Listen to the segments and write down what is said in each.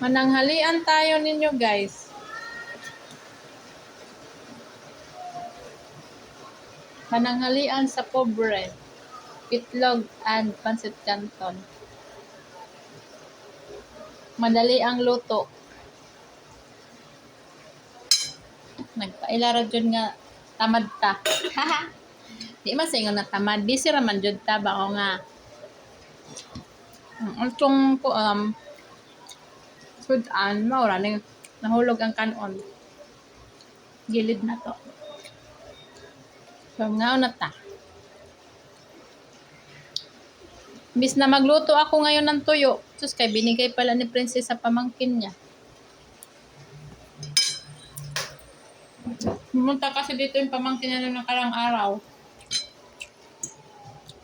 Mananghalian tayo ninyo guys. Mananghalian sa pobre. Itlog and pancit canton. Madali ang luto. Nagpailara dyan nga tamad ta. Di man sa ingon na tamad. Busy raman dyan ta ba o nga. Itong sudan, maura nahulog ang kanon. Gilid na to. So, ngaw na ta. Bis na magluto ako ngayon ng tuyo. Sus, kay binigay pala ni Princess sa pamangkin niya. Pumunta kasi dito yung pamangkin niya ng nakarang araw.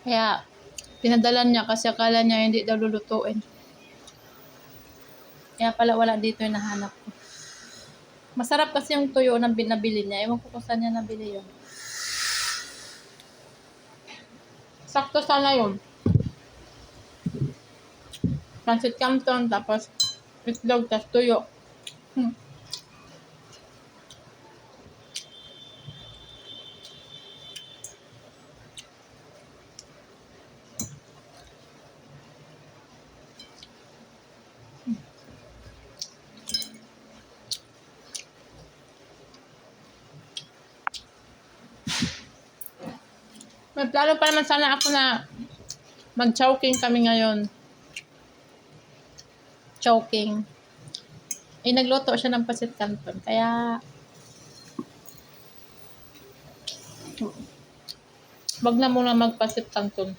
Kaya, pinadalan niya kasi akala niya hindi daw lulutuin. Kaya pala wala dito yung nahanap ko. Masarap kasi yung tuyo na binabili niya. Ewan ko kung saan niya nabili yun. Sakto sana yun. Pancit canton, tapos itlog, tapos tuyo. May plano pa naman sana ako na mag-chowking kami ngayon. Chowking. Nagluto siya ng pancit canton. Kaya, wag na muna mag-pancit canton.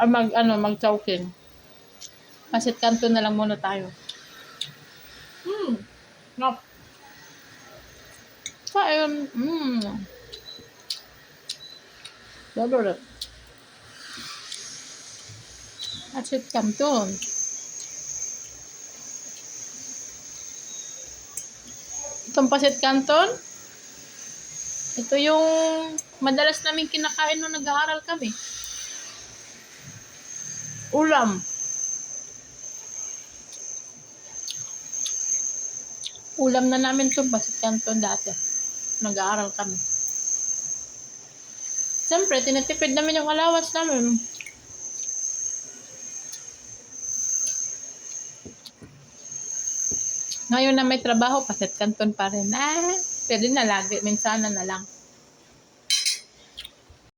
Or mag-chowking. Pancit canton na lang muna tayo. No. Kain. Lalo. Pancit canton. Itong pancit canton, ito yung madalas namin kinakain nung nag-aaral kami. Ulam. Ulam na namin itong pancit canton dati. Nag-aaral kami. Siyempre, tinatipid namin yung allowance namin. Ngayon na may trabaho, pancit canton pa rin. Pwede na lagi. Minsan na lang.